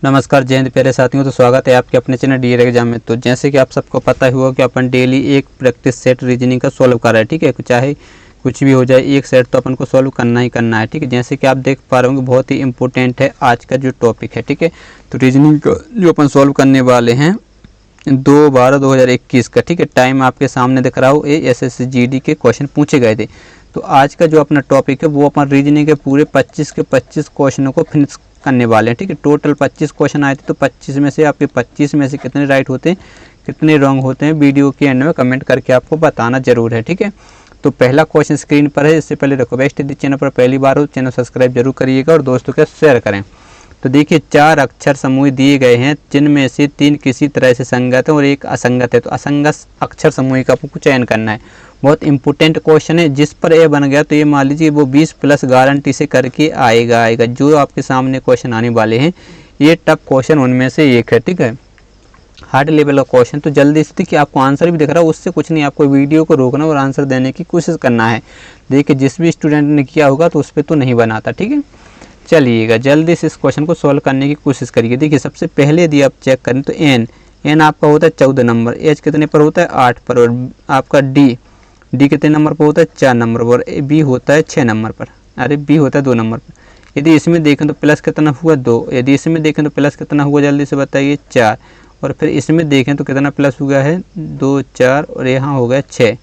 नमस्कार जय हिंद प्यारे साथियों। तो स्वागत है आपके अपने चैनल डीआर एग्जाम में। तो जैसे कि आप सबको पता ही होगा कि अपन डेली एक प्रैक्टिस सेट रीजनिंग का सॉल्व कर रहे हैं, ठीक है। चाहे कुछ भी हो जाए, एक सेट तो अपन को सॉल्व करना ही करना है, ठीक है। जैसे कि आप देख पा रहे होंगे बहुत ही इंपॉर्टेंट है आज का जो टॉपिक है, ठीक है। तो रीजनिंग का जो अपन सॉल्व करने वाले हैं 2/12/2021 का, ठीक है। टाइम आपके सामने दिख रहा हो। SSGD के क्वेश्चन पूछे गए थे। तो आज का जो अपना टॉपिक है वो अपन रीजनिंग के पूरे 25 के 25 क्वेश्चनों को फिनिश करने वाले हैं, ठीक है। टोटल 25 क्वेश्चन आए थे, तो 25 में से आपके 25 में से कितने राइट होते हैं, कितने रॉन्ग होते हैं, वीडियो के एंड में कमेंट करके आपको बताना जरूर है, ठीक है। तो पहला क्वेश्चन स्क्रीन पर है। इससे पहले रिक्वेस्ट यदि चैनल पर पहली बार हो चैनल सब्सक्राइब जरूर करिएगा और दोस्तों के शेयर करें। तो देखिए 4 अक्षर समूह दिए गए हैं जिनमें से 3 किसी तरह से संगत है और एक असंगत है। तो असंगत अक्षर समूह का आपको चयन करना है। बहुत इंपॉर्टेंट क्वेश्चन है। जिस पर ए बन गया तो ये मान लीजिए वो 20+ गारंटी से करके आएगा। जो आपके सामने क्वेश्चन आने वाले हैं ये टफ क्वेश्चन उनमें से एक है, ठीक है। हार्ड लेवल का क्वेश्चन। तो जल्दी से देखिए आपको आंसर भी दिख रहा है, उससे कुछ नहीं, आपको वीडियो को रोकना और आंसर देने की कोशिश करना है। देखिए जिस भी स्टूडेंट ने किया होगा तो उस पर तो नहीं बनाता, ठीक है। चलिएगा जल्दी से इस क्वेश्चन को सॉल्व करने की कोशिश करिए। देखिए सबसे पहले यदि आप चेक करें तो एन आपका होता है 14 नंबर, एच कितने पर होता है 8 पर, और आपका डी कितने नंबर पर होता है 4 नंबर पर, और बी होता है 6 नंबर पर, अरे बी होता है 2 नंबर पर। यदि इसमें देखें तो प्लस कितना हुआ 2, यदि इसमें देखें तो प्लस कितना हुआ जल्दी से बताइए 4, और फिर इसमें देखें तो कितना प्लस हुआ है 2 4, और यहाँ हो गया 6।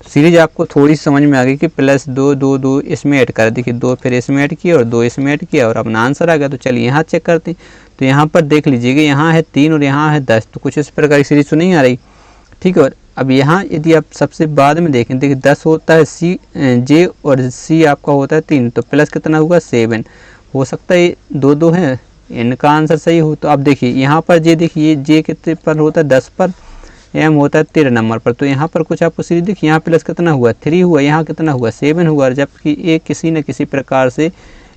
सीरीज आपको थोड़ी समझ में आ गई कि +2 2 2 इसमें ऐड कर, देखिए 2 फिर इसमें ऐड किया और 2 इसमें ऐड किया और अपना आंसर आ गया। तो चलिए यहाँ चेक करते हैं। तो यहाँ पर देख लीजिएगा यहाँ है 3 और यहाँ है 10, तो कुछ इस प्रकार की सीरीज तो नहीं आ रही, ठीक है। और अब यहाँ यदि आप सबसे बाद में देखें, देखिए 10 होता है जे और सी आपका होता है 3, तो प्लस कितना होगा 7। हो सकता है 2 2 है, इनका आंसर सही हो। तो आप देखिए यहाँ पर जे, देखिए जे कितने पर होता है 10 पर, एम होता है 13 नंबर पर। तो यहाँ पर कुछ आपको सीरीज देखिए, यहाँ प्लस कितना हुआ 3 हुआ, यहाँ कितना हुआ 7 हुआ, जबकि ये किसी न किसी प्रकार से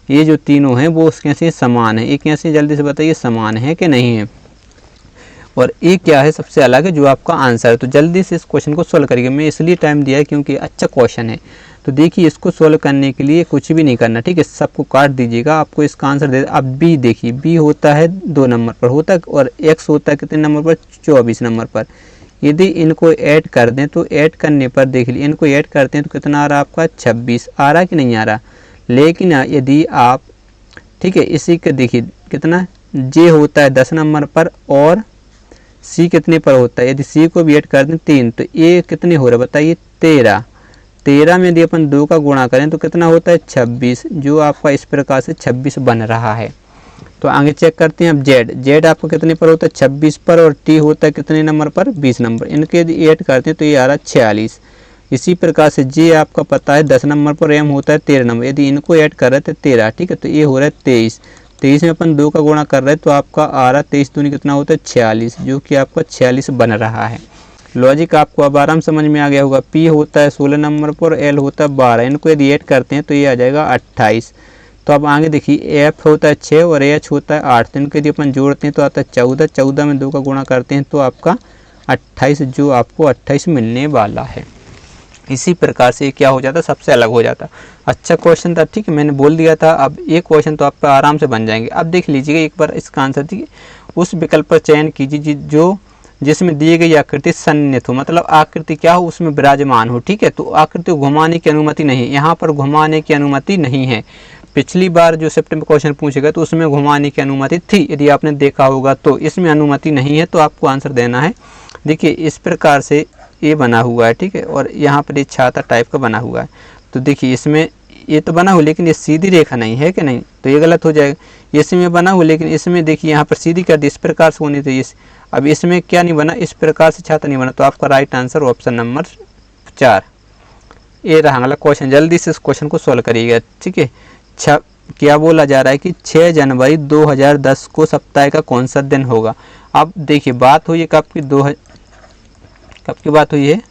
ये जो तीनों हैं वो उसके से समान है। एक कैसे जल्दी से बताइए समान है कि नहीं है, और एक क्या है सबसे अलग है जो आपका आंसर है। तो जल्दी से इस क्वेश्चन को सोल्व करिए। मैं इसलिए टाइम दिया है क्योंकि अच्छा क्वेश्चन है। तो देखिए इसको सोल्व करने के लिए कुछ भी नहीं करना, ठीक है। सबको काट दीजिएगा, आपको इसका आंसर दे। अब बी देखिए, बी होता है 2 नंबर पर होता है, और एक्स होता है कितने नंबर पर 24 नंबर पर। यदि इनको ऐड कर दें तो ऐड करने पर देख लीजिए, इनको ऐड करते हैं तो कितना आ रहा है आपका 26 आ रहा कि नहीं आ रहा। लेकिन यदि आप, ठीक है, इसी के देखिए कितना जे होता है 10 नंबर पर और सी कितने पर होता है, यदि सी को भी ऐड कर दें 3, तो ये कितने हो रहा है बताइए 13 में यदि अपन 2 का गुणा करें तो कितना होता है 26, जो आपका इस प्रकार से 26 बन रहा है। तो आगे चेक करते हैं। अब जेड आपको कितने पर होता है 26 पर, और टी होता है कितने नंबर पर 20 नंबर। इनके यदि ऐड करते हैं तो ये आ रहा है 46। इसी प्रकार से जे आपका पता है 10 नंबर पर, एम होता है 13 नंबर, यदि इनको ऐड कर रहे थे 13, ठीक है। तो ये हो रहा है 23 में अपन 2 का गुणा कर रहे हैं तो आपका आ रहा है 23 दूनी कितना होता है 46, जो कि आपका 46 बन रहा है। लॉजिक आपको अब आराम समझ में आ गया होगा। पी होता है 16 नंबर पर, एल होता है 12, इनको यदि ऐड करते हैं तो ये आ जाएगा 28। तो अब आगे देखिए एफ होता है 6 और एच होता है 8, तो इनको यदि अपन जोड़ते हैं तो आता है 14, 14 में 2 का गुणा करते हैं तो आपका 28, जो आपको 28 मिलने वाला है। इसी प्रकार से क्या हो जाता, सबसे अलग हो जाता। अच्छा क्वेश्चन था, ठीक है, मैंने बोल दिया था। अब एक क्वेश्चन तो आप आराम से बन जाएंगे। अब देख लीजिएगा एक बार इसका आंसर, ठीक है। उस विकल्प पर चयन कीजिए जो जिसमें दी गई आकृति सन्निहित हो, मतलब आकृति क्या हो उसमें विराजमान हो, ठीक है। तो आकृति को घुमाने की अनुमति नहीं, यहाँ पर घुमाने की अनुमति नहीं है। पिछली बार जो शिफ्ट में क्वेश्चन पूछेगा तो उसमें घुमाने की अनुमति थी, यदि आपने देखा होगा। तो इसमें अनुमति नहीं है, तो आपको आंसर देना है। देखिए इस प्रकार से ये बना हुआ है, ठीक है, और यहाँ पर ये छाता टाइप का बना हुआ है। तो देखिए इसमें ये तो बना हुआ लेकिन ये सीधी रेखा नहीं है कि नहीं, तो ये गलत हो जाएगा। इसमें बना हुआ लेकिन इसमें देखिए यहाँ पर सीधी कर दी, इस प्रकार से होनी चाहिए। अब इसमें क्या नहीं बना, इस प्रकार से छाता नहीं बना, तो आपका राइट आंसर ऑप्शन नंबर 4 ये रहा अगला क्वेश्चन। जल्दी से इस क्वेश्चन को सॉल्व करिएगा, ठीक है। क्या बोला जा रहा है कि 6 जनवरी 2010 को सप्ताह का कौन सा दिन होगा। अब देखिए बात हुई है कब की बात हुई है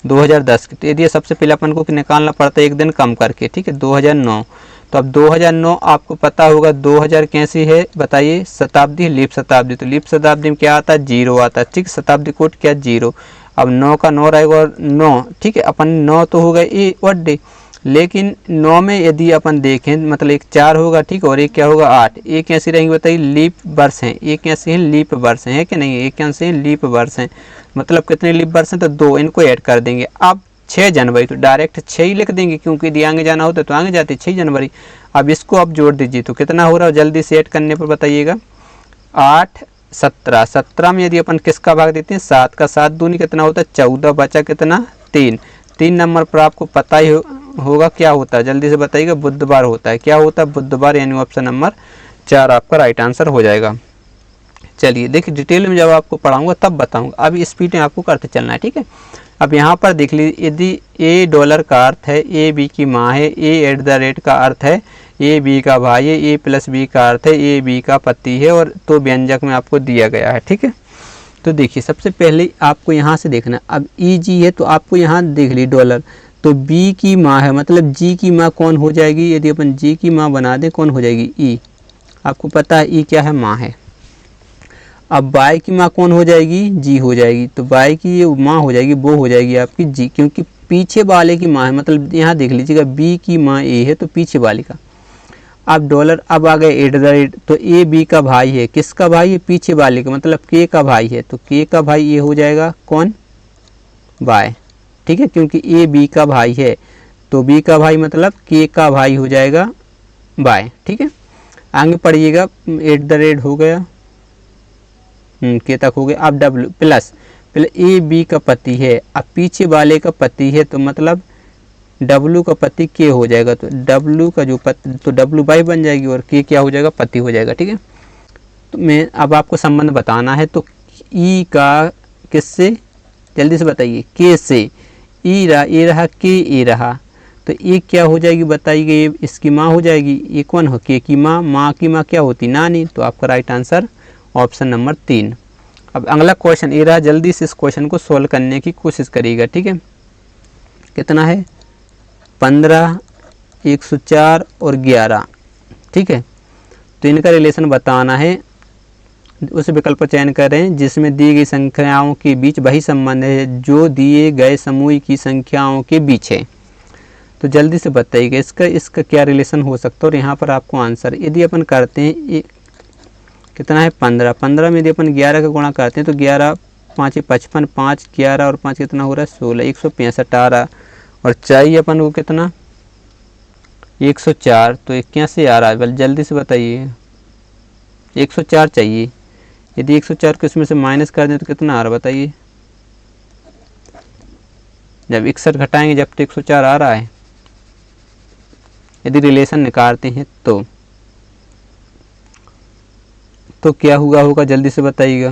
2010 की। तो यदि सबसे पहले अपन को निकालना पड़ता है एक दिन कम करके, ठीक है, 2009। तो अब 2009 आपको पता होगा 2000 कैसी है बताइए, शताब्दी, लीप शताब्दी। तो लीप शताब्दी में क्या आता है 0 आता है, ठीक। शताब्दी कोड क्या 0। अब 9 का 9 रहेगा और 9, ठीक है। अपन 9 तो हो गए ए और डे, लेकिन 9 में यदि अपन देखें मतलब एक 4 होगा, ठीक, और एक क्या होगा 8, एक कैसे रहेंगे बताइए, लीप वर्ष हैं, एक कैसे हैं लीप वर्ष हैं, कि नहीं, एक कैसे हैं लीप वर्ष हैं, मतलब कितने लीप वर्ष हैं, तो 2, इनको ऐड कर देंगे। अब 6 जनवरी तो डायरेक्ट 6 ही लिख देंगे, क्योंकि यदि आगे जाना होता तो आगे जाते 6 जनवरी। अब इसको आप जोड़ दीजिए तो कितना हो रहा है, जल्दी से ऐड करने पर बताइएगा। 8 17, 17 में यदि अपन किसका भाग देते हैं, 7 का, 7 दूनी कितना होता है 14, बचा कितना 3। 3 नंबर पर आपको पता ही होगा क्या होता है, जल्दी से बताइएगा, बुधवार होता है। क्या होता है, बुधवार, यानी ऑप्शन नंबर 4 आपका राइट आंसर हो जाएगा। चलिए देखिए डिटेल में जब आपको पढ़ाऊंगा तब बताऊंगा, अभी स्पीड में आपको करते चलना है, ठीक है। अब यहाँ पर देख लीजिए, यदि ए डॉलर का अर्थ है ए बी की माँ है, ए@ का अर्थ है ए बी का भाई है, ए+बी का अर्थ है ए बी का पति है, और तो व्यंजक में आपको दिया गया है, ठीक है। तो देखिए सबसे पहले आपको यहाँ से देखना, अब ई जी है तो आपको यहाँ देख ली डॉलर, तो बी की माँ है मतलब जी की माँ कौन हो जाएगी, यदि अपन जी की माँ बना दें कौन हो जाएगी, ई, आपको पता है ई क्या है, माँ है। अब बाई की माँ कौन हो जाएगी, जी हो जाएगी, तो बाई की ये माँ हो जाएगी, वो हो जाएगी आपकी जी, क्योंकि पीछे वाले की माँ है, मतलब यहाँ देख लीजिएगा बी की माँ ए है तो पीछे वाले का। अब डॉलर, अब आ गए एट, तो ए बी का भाई है, किसका भाई है, पीछे वाले का, मतलब के का भाई है, तो के का भाई ये हो जाएगा कौन, बाय, ठीक है, क्योंकि ए बी का भाई है तो बी का भाई मतलब के का भाई हो जाएगा बाय, ठीक है। आगे पढ़िएगा, एट हो गया, के तक हो गया। अब डब्ल्यू प्लस ए बी का पति है, अब पीछे वाले का पति है तो मतलब डब्लू का पति के हो जाएगा, तो डब्लू का जो पति, तो डब्लू बाई बन जाएगी और के क्या हो जाएगा, पति हो जाएगा, ठीक है। तो मैं अब आपको संबंध बताना है, तो ई का किससे, जल्दी से बताइए, के से, ई रहा, ए रहा, के ए रहा, तो ये क्या हो जाएगी बताइए, ये इसकी माँ हो जाएगी, ये कौन हो, के की माँ, माँ की माँ क्या होती, नानी, तो आपका राइट आंसर ऑप्शन नंबर 3। अब अगला क्वेश्चन ये रहा, जल्दी से इस क्वेश्चन को सोल्व करने की कोशिश करिएगा, ठीक है। कितना है, 15, 104 और 11, ठीक है। तो इनका रिलेशन बताना है, उस विकल्प का चयन करें जिसमें दी गई संख्याओं के बीच वही संबंध है जो दिए गए समूह की संख्याओं के बीच है। तो जल्दी से बताइएगा इसका क्या रिलेशन हो सकता है, और यहाँ पर आपको आंसर, यदि अपन करते हैं कितना है 15, 15 में यदि अपन 11 का गुणा करते हैं तो 11 5 55, 5 11 और 5 कितना हो रहा है 16, 165 आ रहा, और चाहिए अपन को कितना 104, तो 81 आ रहा है, जल्दी से बताइए 104 चाहिए। यदि 104 को इसमें से माइनस कर दें तो कितना आ रहा है बताइए, जब 61 घटाएंगे जब तो 104 आ रहा है, यदि रिलेशन निकालते हैं तो क्या हुआ होगा, जल्दी से बताइएगा,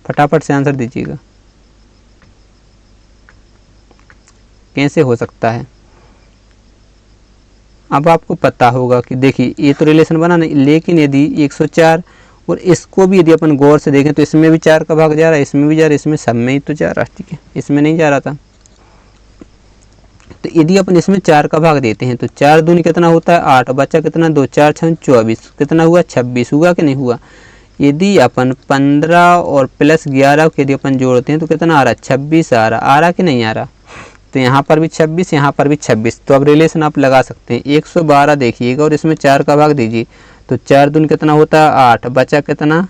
फटाफट से आंसर दीजिएगा, कैसे हो सकता है। अब आपको पता होगा कि देखिए ये तो रिलेशन बना नहीं, लेकिन यदि 104 और इसको भी यदि अपन गौर से देखें तो इसमें भी 4 का भाग जा रहा है, इसमें भी जा रहा है, इसमें सब में ही तो जा रहा है, ठीक है, इसमें नहीं जा रहा था। तो यदि अपन इसमें 4 का भाग देते हैं तो 4 दूनी कितना होता है 8, बच्चा कितना 2 4 6 24, कितना हुआ 26, हुआ कि नहीं हुआ। यदि अपन 15 और प्लस 11 को यदि अपन जोड़ते हैं तो कितना आ रहा है 26 आ रहा कि नहीं आ रहा। तो यहाँ पर भी 26, यहाँ पर भी 26, तो अब रिलेशन आप लगा सकते हैं। 112 देखिएगा और इसमें 4 का भाग दीजिए तो 4 दूनी कितना होता है 8, बचा कितना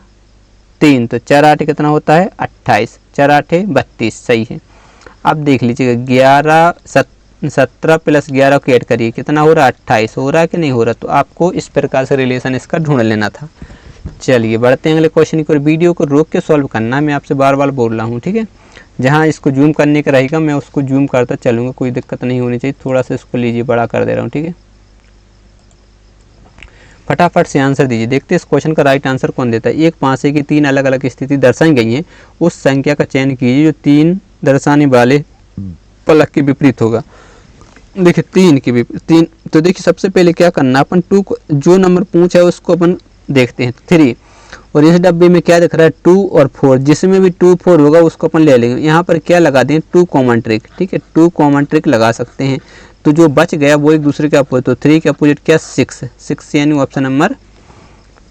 3, तो 4 8 कितना होता है 28, 4 8 32, सही है। अब देख लीजिएगा 17 प्लस 11 को ऐड करिए, कितना हो रहा है 28, हो रहा है कि नहीं हो रहा। तो आपको इस प्रकार से रिलेशन इसका ढूंढ लेना था। चलिए बढ़ते हैं अगले क्वेश्चन की ओर। वीडियो को रोक के सॉल्व करना है, मैं आपसे बार बार बोल रहा हूँ, ठीक है। जहाँ इसको जूम करने का रहेगा मैं उसको जूम करता चलूँगा, कोई दिक्कत नहीं होनी चाहिए। थोड़ा सा इसको लीजिए, बड़ा कर दे रहा हूँ, ठीक है। फटाफट से आंसर दीजिए, देखते हैं इस क्वेश्चन का राइट आंसर कौन देता है। एक पासे की 3 अलग अलग स्थिति दर्शाई गई हैं, उस संख्या का चयन कीजिए जो 3 दर्शाने वाले फलक के विपरीत होगा। देखिए 3 के विपरीत 3, तो देखिए सबसे पहले क्या करना, अपन 2 को जो नंबर पूछा है उसको अपन देखते हैं 3, और इस डब्बे में क्या दिख रहा है 2 और 4, जिसमें भी 2 4 होगा उसको अपन ले लेंगे। यहाँ पर क्या लगा दें 2 कॉमन ट्रिक, ठीक है, 2 कॉमन ट्रिक लगा सकते हैं। तो जो बच गया वो एक दूसरे के अपोजिट, तो 3 के अपोजिट क्या 6 यानी ऑप्शन नंबर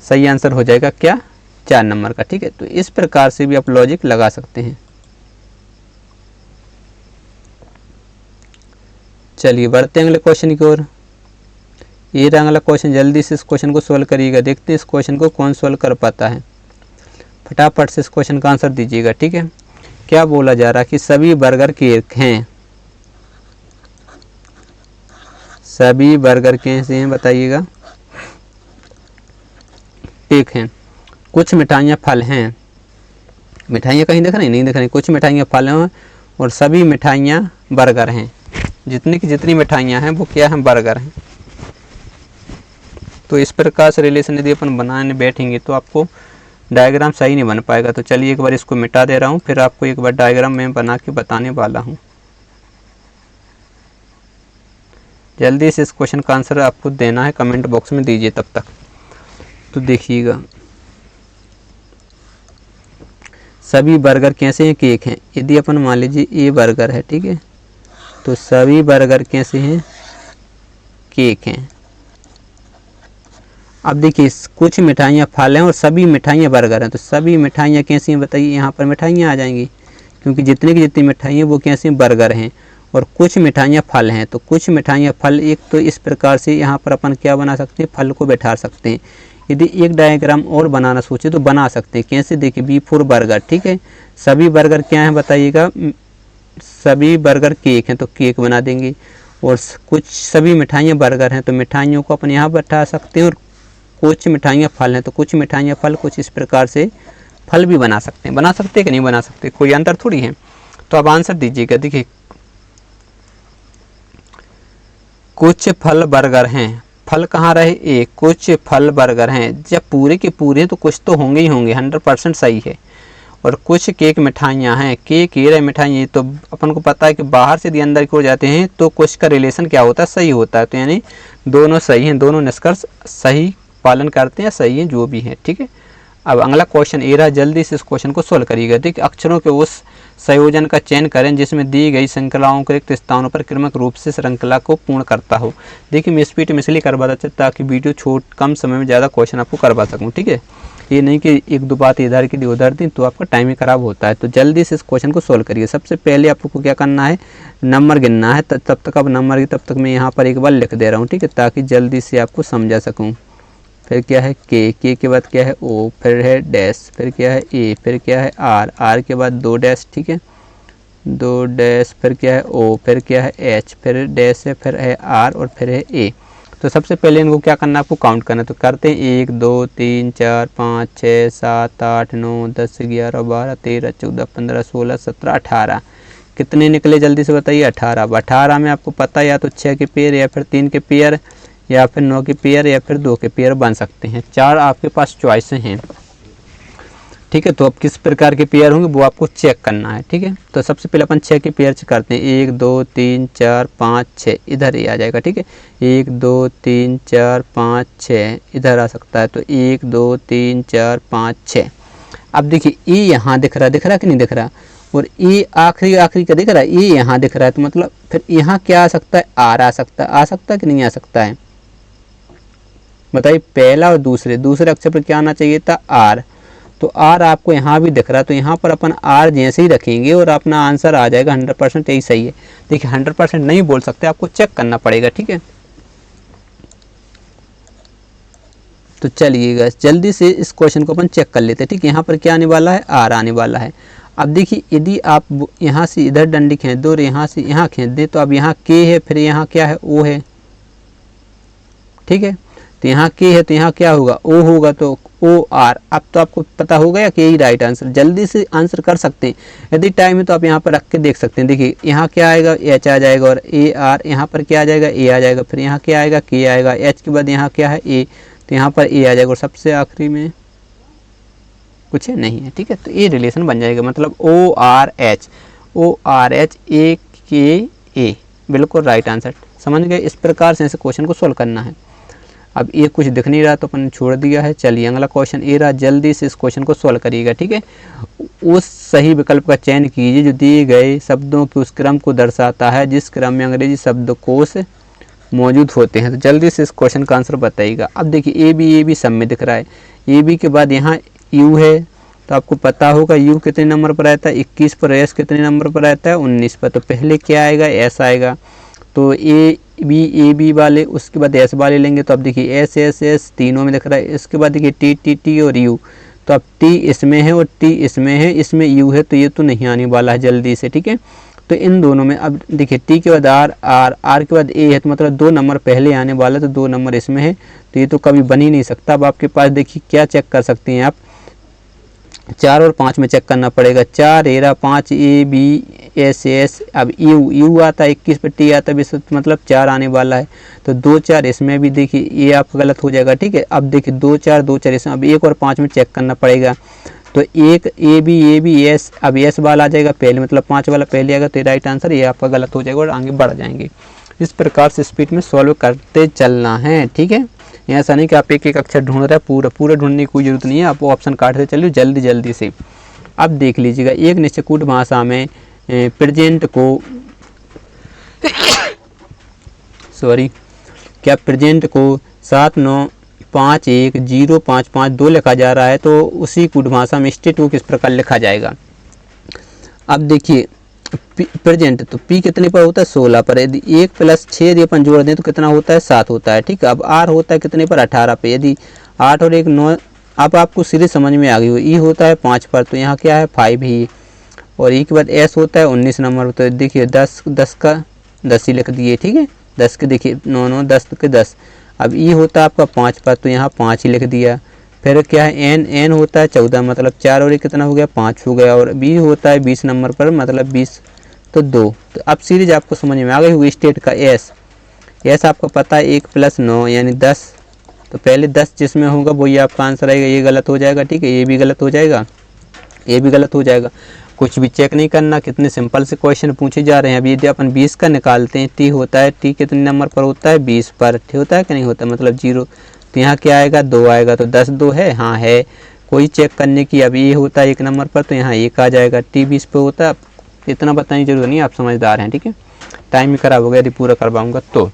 सही आंसर हो जाएगा क्या 4 नंबर का, ठीक है। तो इस प्रकार से भी आप लॉजिक लगा सकते हैं। चलिए बढ़ते हैं अगले क्वेश्चन की ओर। ये रहा अगला क्वेश्चन, जल्दी से इस क्वेश्चन को सोल्व करिएगा, देखते हैं इस क्वेश्चन को कौन सोल्व कर पाता है। फटाफट से इस क्वेश्चन का आंसर दीजिएगा, ठीक है। क्या बोला जा रहा है कि सभी बर्गर केक हैं, सभी बर्गर कैसे हैं बताइएगा, केक हैं। कुछ मिठाइयाँ फल हैं, मिठाइयाँ कहीं दिख रही नहीं दिख रही, कुछ मिठाइयाँ फल हैं और सभी मिठाइयाँ बर्गर हैं। जितनी की जितनी मिठाइयाँ हैं वो क्या हैं, बर्गर हैं। तो इस प्रकार से रिलेशन यदि अपन बनाने बैठेंगे तो आपको डायग्राम सही नहीं बन पाएगा। तो चलिए एक बार इसको मिटा दे रहा हूँ, फिर आपको एक बार डायग्राम मैं बना के बताने वाला हूँ। जल्दी से इस क्वेश्चन का आंसर आपको देना है, कमेंट बॉक्स में दीजिए तब तक। तो देखिएगा, सभी बर्गर कैसे हैं, केक हैं। यदि अपन मान लीजिए ये बर्गर है, ठीक है, तो सभी बर्गर कैसे हैं, केक हैं। अब देखिए कुछ मिठाइयाँ फल हैं और सभी मिठाइयाँ बर्गर हैं, तो सभी मिठाइयाँ कैसी हैं बताइए, यहाँ पर मिठाइयाँ आ जाएंगी क्योंकि जितनी की जितनी मिठाइयाँ वो कैसी हैं, बर्गर हैं। और कुछ मिठाइयाँ फल हैं, तो कुछ मिठाइयाँ फल, एक तो इस प्रकार से यहाँ पर अपन क्या बना सकते हैं, फल को बैठा सकते हैं। यदि एक डायग्राम और बनाना सोचे तो बना सकते हैं, कैसे देखिए, बी फॉर बर्गर, ठीक है। सभी बर्गर क्या हैं बताइएगा, सभी बर्गर केक हैं, तो केक बना देंगे। और कुछ सभी मिठाइयाँ बर्गर हैं, तो मिठाइयों को अपन यहाँ बैठा सकते हैं। और कुछ मिठाइयाँ फल हैं, तो कुछ मिठाइयाँ फल, कुछ इस प्रकार से फल भी बना सकते हैं। बना सकते हैं कि नहीं बना सकते, कोई अंतर थोड़ी है। तो अब आंसर दीजिएगा। देखिए कुछ फल बर्गर हैं, फल कहाँ रहे, एक, कुछ फल बर्गर हैं। जब पूरे के पूरे तो कुछ तो होंगे ही होंगे, 100% सही है। और कुछ केक मिठाइयाँ हैं, केक ये रहे मिठाइयाँ, तो अपन को पता है कि बाहर से यदि अंदर की ओर जाते हैं तो कुछ का रिलेशन क्या होता है, सही होता है। तो यानी दोनों सही हैं, दोनों निष्कर्ष सही पालन करते हैं, सही है जो भी है, ठीक है। अब अगला क्वेश्चन ए रहा, जल्दी से इस क्वेश्चन को सोल्व करिएगा। देखिए अक्षरों के उस संयोजन का चयन करें जिसमें दी गई श्रृंखलाओं के रिक्त स्थानों पर क्रमिक रूप से श्रृंखला को पूर्ण करता हो। देखिए मैं स्पीड में इसलिए करवाता था ताकि वीडियो कम समय में ज़्यादा क्वेश्चन आपको करवा सकूँ, ठीक है। ये नहीं कि एक दो बात इधर की उधर दी तो आपका टाइम ही खराब होता है। तो जल्दी से इस क्वेश्चन को सोल्व करिए। सबसे पहले आपको क्या करना है, नंबर गिनना है। तब तक अब नंबर तब तक मैं यहाँ पर एक बार लिख दे रहा हूँ, ठीक है, ताकि जल्दी से आपको समझा सकूँ। फिर क्या है के के बाद क्या है ओ, फिर है डैश, फिर क्या है ए, फिर क्या है आर के बाद 2 डैश, ठीक है, 2 डैश, फिर क्या है ओ, फिर क्या है एच, फिर डैश है, फिर है आर और फिर है ए। तो सबसे पहले इनको क्या करना है, आपको काउंट करना है। तो करते हैं 1 2 3 4 5 6 7 8 9 10 11 12 13 14 15 16 17 18। कितने निकले जल्दी से बताइए, 18। अब 18 में आपको पता है या तो 6 के पेयर या फिर 3 के पेयर या फिर 9 के पेयर या फिर 2 के पेयर बन सकते हैं। 4 आपके पास चॉइसें हैं, ठीक है। तो अब किस प्रकार के पेयर होंगे वो आपको चेक करना है, ठीक है। तो सबसे पहले अपन 6 के पेयर करते हैं, 1 2 3 4 5 6, इधर ही आ जाएगा, ठीक है। 1 2 3 4 5 6 इधर आ सकता है। तो 1 2 3 4 5 6। अब देखिए ए यहाँ दिख रहा कि नहीं दिख रहा, और ए आखिरी का दिख रहा है, ए यहाँ दिख रहा है। तो मतलब फिर यहाँ क्या आ सकता है, आर आ सकता है कि नहीं आ सकता है बताइए। पहला और दूसरे अक्षर पर क्या आना चाहिए था, आर। तो आर आपको यहाँ भी दिख रहा है, तो यहाँ पर अपन आर जैसे ही रखेंगे और अपना आंसर आ जाएगा 100%, यही सही है। देखिए 100% नहीं बोल सकते, आपको चेक करना पड़ेगा, ठीक है। तो चलिएगा जल्दी से इस क्वेश्चन को अपन चेक कर लेते हैं, ठीक है। यहाँ पर क्या आने वाला है, आर आने वाला है। अब देखिए यदि आप यहाँ से इधर डंडी खींच दो और यहाँ से यहाँ खींच दे, तो अब यहाँ के है, फिर यहाँ क्या है, ओ है, ठीक है। तो यहाँ के है तो यहाँ क्या होगा, ओ होगा, तो ओ आर। अब तो आपको पता होगा या कि यही राइट आंसर, जल्दी से आंसर कर सकते हैं। यदि टाइम है तो आप यहाँ पर रख के देख सकते हैं। देखिए यहाँ क्या आएगा, एच आ जाएगा, और ए आर, यहाँ पर क्या आ जाएगा, ए आ जाएगा, फिर यहाँ क्या आएगा, के आएगा, एच के बाद यहाँ क्या है, ए, तो यहाँ पर ए आ जाएगा, और सबसे आखिरी में कुछ नहीं है, ठीक है। तो ये रिलेशन बन जाएगा, मतलब ओ आर एच ए के ए, बिल्कुल राइट आंसर। समझ गए, इस प्रकार से इस क्वेश्चन को सोल्व करना है। अब ये कुछ दिख नहीं रहा तो अपन छोड़ दिया है। चलिए अगला क्वेश्चन ए रहा, जल्दी से इस क्वेश्चन को सोल्व करिएगा, ठीक है। उस सही विकल्प का चयन कीजिए जो दिए गए शब्दों के उस क्रम को दर्शाता है जिस क्रम में अंग्रेजी शब्दकोश मौजूद होते हैं। तो जल्दी से इस क्वेश्चन का आंसर बताइएगा। अब देखिए ए बी सब में दिख रहा है, ए बी के बाद यहाँ यू है, तो आपको पता होगा यू कितने नंबर पर रहता है, 21 पर, एस कितने नंबर पर रहता है, 19 पर। तो पहले क्या आएगा, एस आएगा, तो ए बी वाले, उसके बाद एस वाले लेंगे। तो अब देखिए एस एस एस तीनों में दिख रहा है। इसके बाद देखिए टी टी टी और यू, तो अब टी इसमें है और टी इसमें है, इसमें यू है, तो ये तो नहीं आने वाला है जल्दी से, ठीक है। तो इन दोनों में अब देखिए टी के बाद आर, आर के बाद ए है, तो मतलब 2 नंबर पहले आने वाला, तो 2 नंबर इसमें है, तो ये तो कभी बन ही नहीं सकता। अब आपके पास देखिए क्या चेक कर सकते हैं आप, 4 और 5 में चेक करना पड़ेगा। 4 एरा 5 ए बी एस एस, अब यू आता है 21 पे टी आता है, मतलब 4 आने वाला है, तो 2 4 इसमें भी देखिए ये आपका गलत हो जाएगा, ठीक है। अब देखिए 2 4 इसमें, अब 1 और 5 में चेक करना पड़ेगा। तो एक ए बी एस, अब एस वाला आ जाएगा पहले, मतलब 5 वाला पहले आएगा, तो राइट आंसर ये आपका गलत हो जाएगा और आगे बढ़ जाएंगे। इस प्रकार से स्पीड में सॉल्व करते चलना है, ठीक है। ऐसा नहीं कि आप एक एक अक्षर ढूंढ रहे हैं, पूरा ढूंढने की कोई जरूरत नहीं है, आप वो ऑप्शन काटते चलिए जल्दी जल्दी से। अब देख लीजिएगा, एक निश्चित भाषा में प्रेजेंट को प्रेजेंट को 7 9 5 1 0 5 5 2 लिखा जा रहा है, तो उसी कूट भाषा में स्टेट को किस प्रकार लिखा जाएगा। अब देखिए प्रेजेंट, तो पी कितने पर होता है 16 पर, यदि 1 + 6 यदि अपन जोड़ दें तो कितना होता है 7 होता है, ठीक है। अब आर होता है कितने पर 18 पे, यदि 8 और 1 9, अब आपको सीरीज समझ में आ गई हो। ई होता है 5 पर, तो यहाँ क्या है 5 ही, और ई के बाद एस होता है 19 नंबर, तो देखिए 10 का 10 ही लिख दिए, ठीक है। 10 के देखिए 9 9 10 के 10। अब ई होता है आपका 5 पर, तो यहाँ 5 ही लिख दिया। फिर क्या है एन होता है 14, मतलब 4 और 1 कितना हो गया 5 हो गया, और बी होता है 20 नंबर पर, मतलब 20 तो 2। तो अब सीरीज आपको समझ में आ गई हुई। स्टेट का एस आपको पता है 1 + 9 यानी 10, तो पहले 10 जिसमें होगा वही आपका आंसर आएगा। ये गलत हो जाएगा, ठीक है, ये भी गलत हो जाएगा, ये भी गलत हो जाएगा। कुछ भी चेक नहीं करना, कितने सिंपल से क्वेश्चन पूछे जा रहे हैं। अभी यदि अपन 20 का निकालते हैं, टी होता है, टी कितने नंबर पर होता है 20 पर, ठीक होता है कि नहीं होता, मतलब 0, तो यहाँ क्या आएगा 2 आएगा, तो 10 2 है, हाँ है, कोई चेक करने की। अब ये होता है 1 नंबर पर, तो यहाँ 1 आ जाएगा। टी 20 पे होता है, इतना बताने की जरूरत नहीं, आप समझदार हैं, ठीक है। टाइम ही खराब हो गया यदि पूरा करवाऊंगा तो।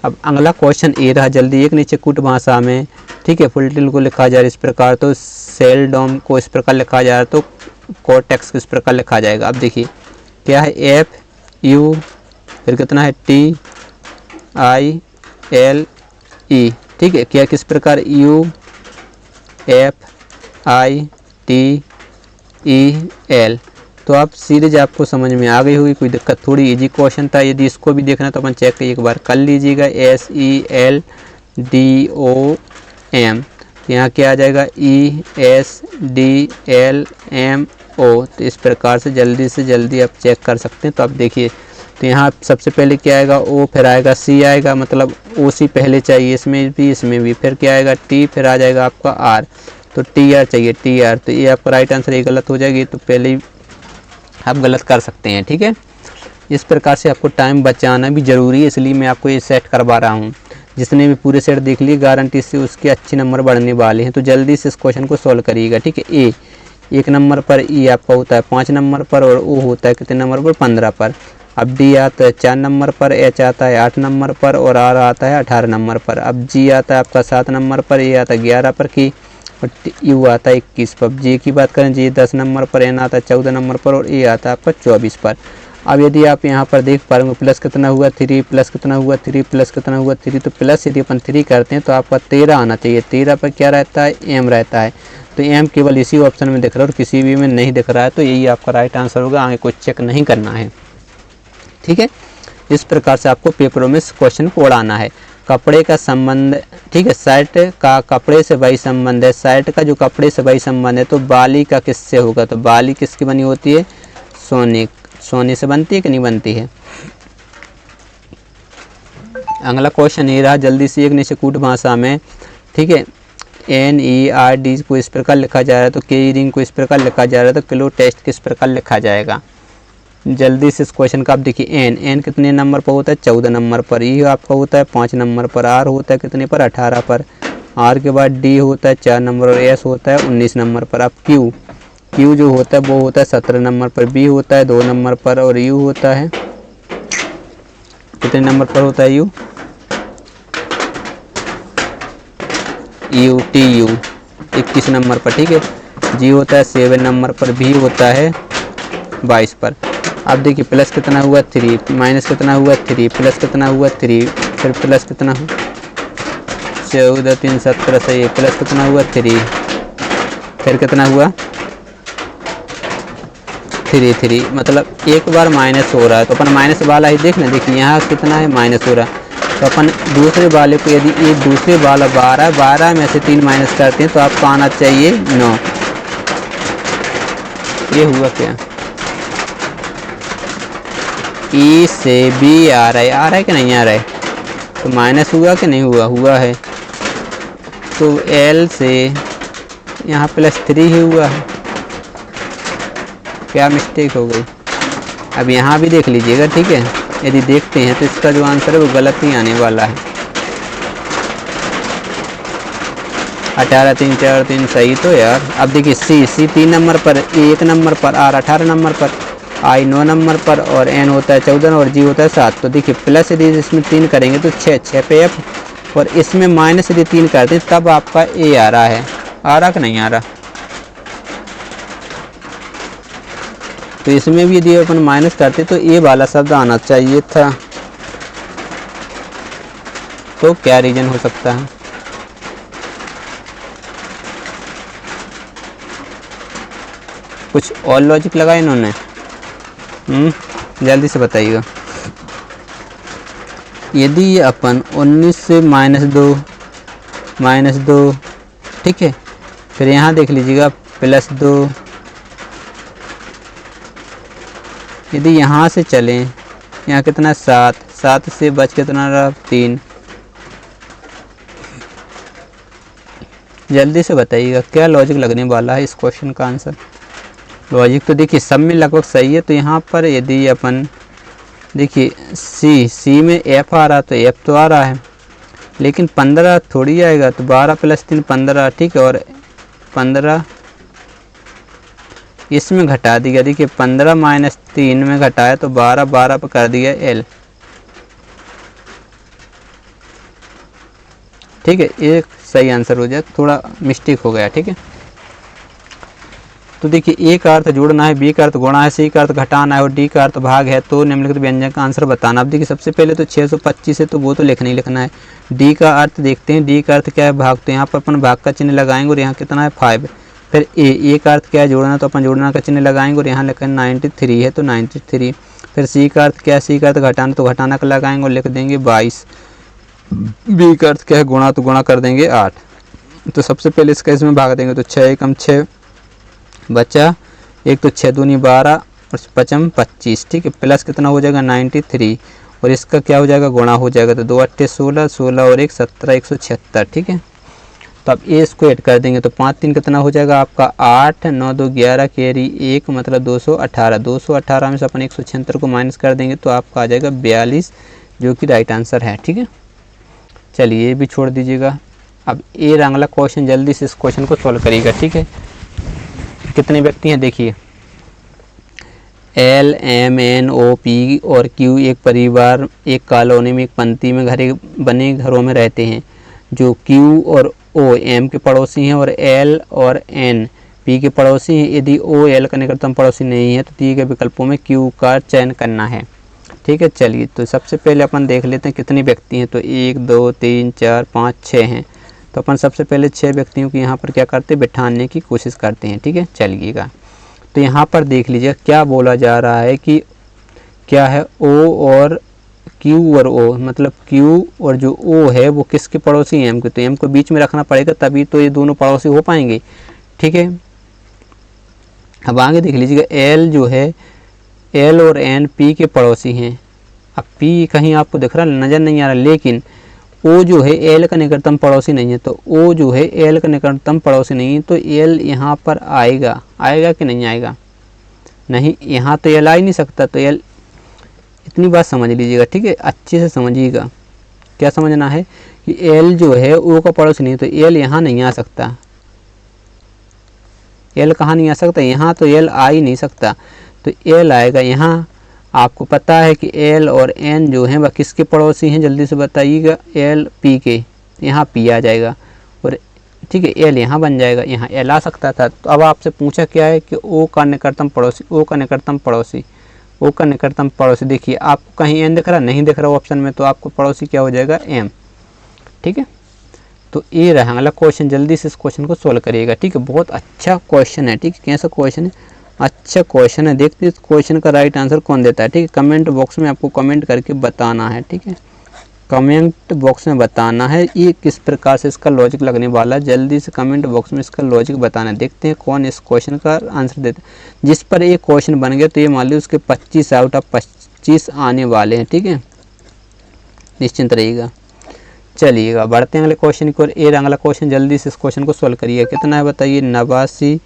अब अगला क्वेश्चन ए रहा जल्दी, एक नीचे कुट भाषा में, ठीक है, फुलटिल को लिखा जा रहा है इस प्रकार, तो सेल डोम को इस प्रकार लिखा जा रहा है, तो कोर्टेक्स किस प्रकार लिखा जाएगा। अब देखिए क्या है एफ यू, फिर कितना है टी आई एल ई, ठीक है, क्या किस प्रकार U F I T E L. तो आप सीरीज आपको समझ में आ गई होगी, कोई दिक्कत, थोड़ी इजी क्वेश्चन था। यदि इसको भी देखना तो अपन चेक एक बार कर लीजिएगा। SELDOM, यहाँ क्या आ जाएगा ESDLMO, तो इस प्रकार से जल्दी आप चेक कर सकते हैं। तो आप देखिए, तो यहाँ सबसे पहले क्या आएगा O, फिर आएगा C आएगा, मतलब OC पहले चाहिए, इसमें भी, फिर क्या आएगा T, फिर आ जाएगा आपका R, तो TR चाहिए, TR, तो ये आपका राइट आंसर ये गलत हो जाएगी, तो पहले ही आप गलत कर सकते हैं, ठीक है। इस प्रकार से आपको टाइम बचाना भी ज़रूरी है, इसलिए मैं आपको ये सेट करवा रहा हूँ। जिसने भी पूरे सेट देख लिए गारंटी से उसके अच्छे नंबर बढ़ने वाले हैं, तो जल्दी से इस क्वेश्चन को सॉल्व करिएगा, ठीक है। ए 1 नंबर पर, ई आपका होता है 5 नंबर पर, और ओ होता है कितने नंबर पर 15 पर। अब डी आता है 4 नंबर पर, एच आता है 8 नंबर पर, और आर आता है 18 नंबर पर। अब जी आता है आपका 7 नंबर पर, ए आता है 11 पर की, और यू आता है 21 पर। जे की बात करें, जे 10 नंबर पर, एन आता है 14 नंबर पर, और ए आता है आपका 24 पर। अब यदि आप यहाँ पर देख पा रहे हो प्लस कितना हुआ 3, प्लस कितना हुआ 3, प्लस कितना हुआ 3, तो प्लस यदि अपन 3 करते हैं तो आपका 13 आना चाहिए। 13 पर क्या रहता है एम रहता है, तो एम केवल इसी ऑप्शन में दिख रहा है और किसी भी में नहीं दिख रहा है, तो यही आपका राइट आंसर होगा। आगे कुछ चेक नहीं करना है, ठीक है। इस प्रकार से आपको पेपरों में इस क्वेश्चन को उड़ाना है। कपड़े का संबंध, ठीक है, शर्ट का कपड़े से वही संबंध है, शर्ट का जो कपड़े से वही संबंध है, तो बाली का किससे होगा, तो बाली किसकी बनी होती है, सोने से बनती है कि नहीं बनती है। अगला क्वेश्चन ये रहा जल्दी से, एक नीचे कूट भाषा में, ठीक है, NERD को इस प्रकार लिखा जा रहा है, तो के रिंग को इस प्रकार लिखा जा रहा है, तो किलो टेस्ट किस प्रकार लिखा जाएगा। जल्दी से इस क्वेश्चन का आप देखिए, एन कितने नंबर पर होता है 14 नंबर पर, ई आपका होता है 5 नंबर पर, आर होता है कितने पर 18 पर, आर के बाद डी होता है 4 नंबर, और एस होता है 19 नंबर पर। अब क्यू जो होता है वो होता है 17 नंबर पर, बी होता है 2 नंबर पर, और यू होता है कितने नंबर पर होता है, यू 21 नंबर पर, ठीक है। जी होता है 7 नंबर पर, भी होता है 22 पर। अब देखिए प्लस कितना हुआ 3, माइनस कितना हुआ 3, प्लस कितना हुआ 3, फिर प्लस कितना हुआ 14 3 17 सही है, प्लस कितना हुआ 3, फिर कितना हुआ 3, मतलब एक बार माइनस हो रहा है तो अपन माइनस वाला ही देखना। देखिए यहाँ कितना है माइनस हो रहा है, तो अपन दूसरे वाले को यदि ये दूसरे वाला 12 में से 3 माइनस करते हैं तो आपको आना चाहिए 9। ये हुआ क्या, ई से बी आ रहा है कि नहीं आ रहा है, तो माइनस हुआ कि नहीं हुआ, हुआ है। तो एल से यहाँ +3 ही हुआ है, क्या मिस्टेक हो गई। अब यहाँ भी देख लीजिएगा, ठीक है। यदि देखते हैं तो इसका जो आंसर है वो गलत ही आने वाला है। 18 3 4 3 सही तो यार। अब देखिए सी 3 नंबर पर, ए 1 नंबर पर, आर 18 नंबर पर, आई 9 नंबर पर और एन होता है 14 और जी होता है 7। तो देखिए प्लस यदि इसमें 3 करेंगे तो 6 पे एफ, और इसमें माइनस यदि 3 करते हैं तब आपका ए आ रहा है। आ रहा कि नहीं आ रहा, तो इसमें भी यदि अपन माइनस करते तो ए वाला शब्द आना चाहिए था। तो क्या रीजन हो सकता है, कुछ और लॉजिक लगा इन्होंने। जल्दी से बताइएगा। यदि ये अपन 19 से -2 ठीक है, फिर यहाँ देख लीजिएगा +2, यदि यहाँ से चलें, यहाँ कितना 7 से बच कितना रहा 3। जल्दी से बताइएगा क्या लॉजिक लगने वाला है इस क्वेश्चन का आंसर। लॉजिक तो देखिए सब में लगभग सही है। तो यहाँ पर यदि अपन देखिए सी में एफ आ रहा तो एफ तो आ रहा है, लेकिन 15 थोड़ी आएगा, तो 12 + 3 15, ठीक है। और 15 इसमें घटा दिया, देखिए 15 - 3 में घटाया तो 12 पर कर दिया एल, ठीक है। एक सही आंसर हो जाए, थोड़ा मिस्टेक हो गया, ठीक है। तो देखिए ए का अर्थ जोड़ना है, बी का अर्थ गुणा है, सी का अर्थ घटाना है और डी का अर्थ भाग है। तो निम्नलिखित व्यंजन का आंसर बताना। अब देखिए सबसे पहले तो 625 है तो वो तो लिखना ही लिखना है। डी का अर्थ देखते हैं, डी का अर्थ क्या है भाग, तो यहाँ पर अपन भाग का चिन्ह लगाएंगे और यहाँ कितना है 5। फिर ए का अर्थ क्या है जोड़ना, तो अपन जोड़ना का चिन्ह लगाएंगे और यहाँ लिखेंगे 93 है तो 93। फिर सी का अर्थ क्या है, सी का अर्थ घटाना तो घटाना का लगाएंगे और लिख देंगे 22। बी का अर्थ क्या है गुणा, तो गुणा कर देंगे 8। तो सबसे पहले इसका इसमें भाग देंगे तो 6 एकम 6 बचा, एक तो 6 दूनी 12 और 5 25, ठीक है। प्लस कितना हो जाएगा 93 और इसका क्या हो जाएगा गुणा हो जाएगा, तो 2 8 16 16 और 1 17 176, ठीक है। तो अब ए इसको ऐड कर देंगे तो 5 3 कितना हो जाएगा आपका 8 9 2 11 कैरी 1 मतलब 218। 218 में से अपन 176 को माइनस कर देंगे तो आपका आ जाएगा 42, जो कि राइट आंसर है, ठीक है। चलिए ये भी छोड़ दीजिएगा। अब ए अगला क्वेश्चन, जल्दी से इस क्वेश्चन को सॉल्व करिएगा, ठीक है। कितने व्यक्ति हैं देखिए, L M N O P और Q एक परिवार एक कॉलोनी में एक पंक्ति में बने घरों में रहते हैं, जो Q और O M के पड़ोसी हैं और L और N P के पड़ोसी हैं। यदि O L का निकटतम पड़ोसी नहीं है तो दिए गए विकल्पों में Q का चयन करना है, ठीक है। चलिए तो सबसे पहले अपन देख लेते हैं कितने व्यक्ति हैं। तो 1 2 3 4 5 6 हैं। तो अपन सबसे पहले 6 व्यक्तियों को यहाँ पर क्या करते हैं, बिठाने की कोशिश करते हैं, ठीक है। चलिएगा तो यहाँ पर देख लीजिए क्या बोला जा रहा है कि क्या है O और Q और O, मतलब Q और जो O है वो किसके पड़ोसी हैं, M के। तो M को बीच में रखना पड़ेगा तभी तो ये दोनों पड़ोसी हो पाएंगे, ठीक है। अब आगे देख लीजिएगा L जो है, L और N P के पड़ोसी हैं। अब P कहीं आपको दिख रहा नज़र नहीं आ रहा, लेकिन O जो है L का निकटतम पड़ोसी नहीं है। तो O जो है L का निकटतम पड़ोसी नहीं है, तो L यहाँ पर आएगा, आएगा कि नहीं आएगा, नहीं, यहाँ तो L आ ही नहीं सकता। तो L, इतनी बात समझ लीजिएगा, ठीक है, अच्छे से समझिएगा। क्या समझना है कि L जो है O का पड़ोसी नहीं है, तो L यहाँ नहीं आ सकता। L कहाँ नहीं आ सकता, यहाँ तो L आ ही नहीं सकता। तो L आएगा यहाँ। आपको पता है कि L और N जो हैं वह किसके पड़ोसी हैं, जल्दी से बताइएगा, L P के। यहाँ P आ जाएगा और ठीक है L यहाँ बन जाएगा, यहाँ L आ सकता था। तो अब आपसे पूछा क्या है कि O का निकटतम पड़ोसी, O का निकटतम पड़ोसी। ओ का निकटतम पड़ोसी, देखिए आपको कहीं एन दिख रहा, नहीं दिख रहा ऑप्शन में, तो आपको पड़ोसी क्या हो जाएगा, एम। ठीक है, तो ये रहा अगला क्वेश्चन, जल्दी से इस क्वेश्चन को सोल्व करिएगा। ठीक है, बहुत अच्छा क्वेश्चन है। ठीक है, कैसा क्वेश्चन है, अच्छा क्वेश्चन है। देखते हैं इस क्वेश्चन का राइट आंसर कौन देता है। ठीक है, कमेंट बॉक्स में आपको कमेंट करके बताना है। ठीक है, कमेंट बॉक्स में बताना है ये किस प्रकार से इसका लॉजिक लगने वाला है। जल्दी से कमेंट बॉक्स में इसका लॉजिक बताना है। देखते हैं कौन इस क्वेश्चन का आंसर देता है। जिस पर ये क्वेश्चन बन गया तो ये मान लीजिए उसके 25 आउट ऑफ 25 आने वाले हैं। ठीक है, निश्चिंत रहिएगा। चलिएगा बढ़ते हैं अगले क्वेश्चन की ओर। ये अगला क्वेश्चन, जल्दी से इस क्वेश्चन को सोल्व करिए। कितना है बताइए, 89,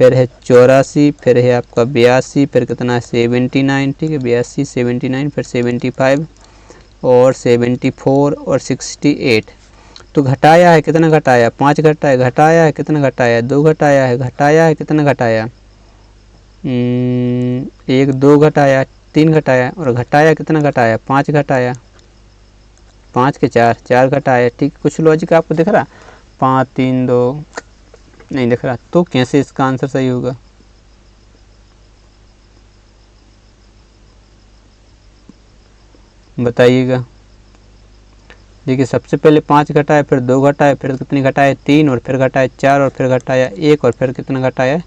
फिर है 84, फिर है आपका 82, फिर कितना है 79। ठीक है, 82, 79, फिर 75 और 74 और 68। तो घटाया है, कितना घटाया, 5 घटाया, घटाया है कितना घटाया, 2 घटाया है, घटाया है कितना घटाया, 1 2 घटाया, 3 घटाया, और घटाया कितना घटाया, 5 घटाया, 5 के 4 4 घटाया। ठीक, कुछ लॉजिक आपको दिख रहा, 5 3 2 नहीं दिख रहा, तो कैसे इसका आंसर सही होगा। बताइएगा। देखिए सबसे पहले 5 घटाया, फिर 2 घटाया, फिर कितनी घटाया, 3, और फिर घटाया 4, और फिर घटाया 1, और फिर कितना घटाया,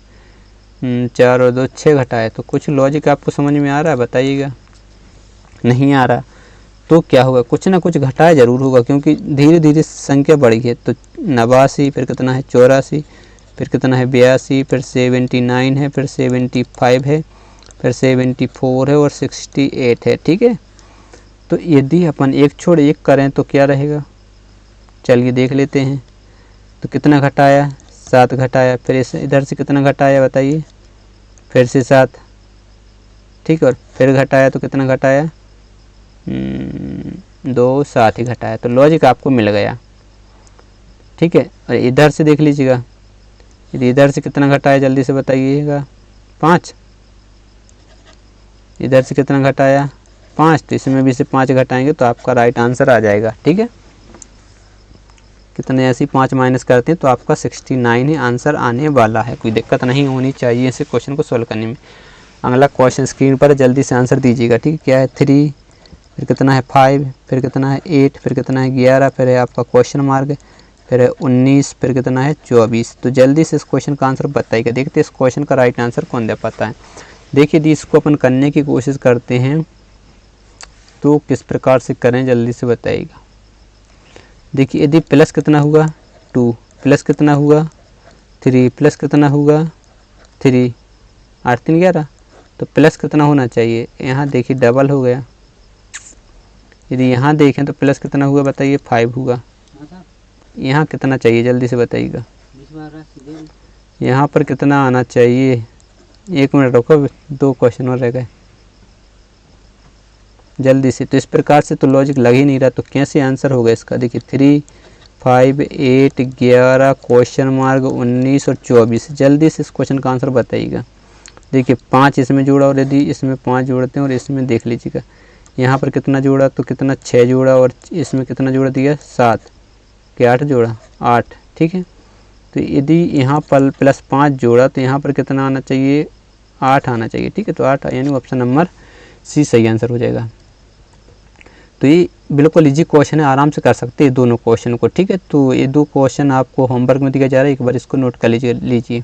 4 और 2 6 घटाया। तो कुछ लॉजिक आपको समझ में आ रहा है, बताइएगा। नहीं आ रहा तो क्या होगा, कुछ ना कुछ घटाया जरूर होगा, क्योंकि धीरे धीरे संख्या बढ़ी है। तो 89, फिर कितना है 84, फिर कितना है 82, फिर 79 है, फिर 75 है, फिर 74 है, और 68 है। ठीक है, तो यदि अपन एक छोड़ एक करें तो क्या रहेगा, चलिए देख लेते हैं। तो कितना घटाया, 7 घटाया, फिर इसे इधर से कितना घटाया बताइए, फिर से 7। ठीक है, और फिर घटाया तो कितना घटाया, 2 7 ही घटाया। तो लॉजिक आपको मिल गया। ठीक है, और इधर से देख लीजिएगा, इधर से कितना घटाया जल्दी से बताइएगा, 5। इधर से कितना घटाया, 5, तो इसमें भी से 5 घटाएंगे तो आपका राइट आंसर आ जाएगा। ठीक है, कितने ऐसी 5 माइनस करते हैं तो आपका 69 ही आंसर आने वाला है। कोई दिक्कत नहीं होनी चाहिए इसे क्वेश्चन को सोल्व करने में। अगला क्वेश्चन स्क्रीन पर जल्दी से आंसर दीजिएगा। ठीक है, क्या है 3, फिर कितना है 5, फिर कितना है 8, फिर कितना है 11, फिर है आपका क्वेश्चन मार्क, फिर है 19, फिर कितना है 24। तो जल्दी से इस क्वेश्चन का आंसर बताइएगा। देखते हैं इस क्वेश्चन का राइट आंसर कौन दे पाता है। देखिए यदि इसको अपन करने की कोशिश करते हैं तो किस प्रकार से करें, जल्दी से बताइएगा। देखिए यदि प्लस कितना हुआ 2, प्लस कितना हुआ 3, प्लस कितना हुआ 3, 8 3 11, तो प्लस कितना होना चाहिए, यहाँ देखिए डबल हो गया। यदि यहाँ देखें तो प्लस कितना हुआ बताइए, 5 हुआ। यहाँ कितना चाहिए जल्दी से बताइएगा, यहाँ पर कितना आना चाहिए, 1 मिनट रुको, 2 क्वेश्चन और रह गए जल्दी से। तो इस प्रकार से तो लॉजिक लग ही नहीं रहा, तो कैसे आंसर होगा इसका। देखिए 3 5 8 11 क्वेश्चन मार्क 19 और 24। जल्दी से इस क्वेश्चन का आंसर बताइएगा। देखिए 5 इसमें जोड़ा, और यदि इसमें 5 जोड़ते हैं और इसमें देख लीजिएगा यहाँ पर कितना जोड़ा, तो कितना 6 जोड़ा, और इसमें कितना जोड़ा दिया 7 के 8 जोड़ा 8। ठीक है, तो यदि यहाँ पर प्लस 5 जोड़ा तो यहाँ पर कितना आना चाहिए, 8 आना चाहिए। ठीक है, तो 8 यानी ऑप्शन नंबर सी सही आंसर हो जाएगा। तो ये बिल्कुल इजी क्वेश्चन है, आराम से कर सकते हैं दोनों क्वेश्चन को। ठीक है, तो ये 2 क्वेश्चन आपको होमवर्क में दिया जा रहा है, एक बार इसको नोट कर लीजिए।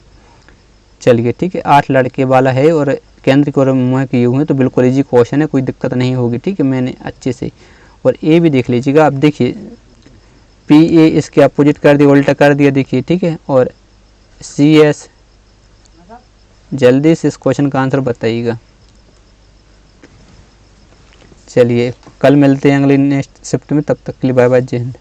चलिए ठीक है, 8 लड़के वाला है और केंद्र की ओर मुँह किए हुए हैं, तो बिल्कुल इजी क्वेश्चन है, कोई दिक्कत नहीं होगी। ठीक है, मैंने अच्छे से, और ए भी देख लीजिएगा। आप देखिए पी ए इसके अपोजिट कर दिया, उल्टा कर दिया, देखिए। ठीक है, और सी एस, जल्दी से इस क्वेश्चन का आंसर बताइएगा। चलिए कल मिलते हैं अगली नेक्स्ट शिफ्ट में, तब तक के लिए बाय बाय, जय हिंद।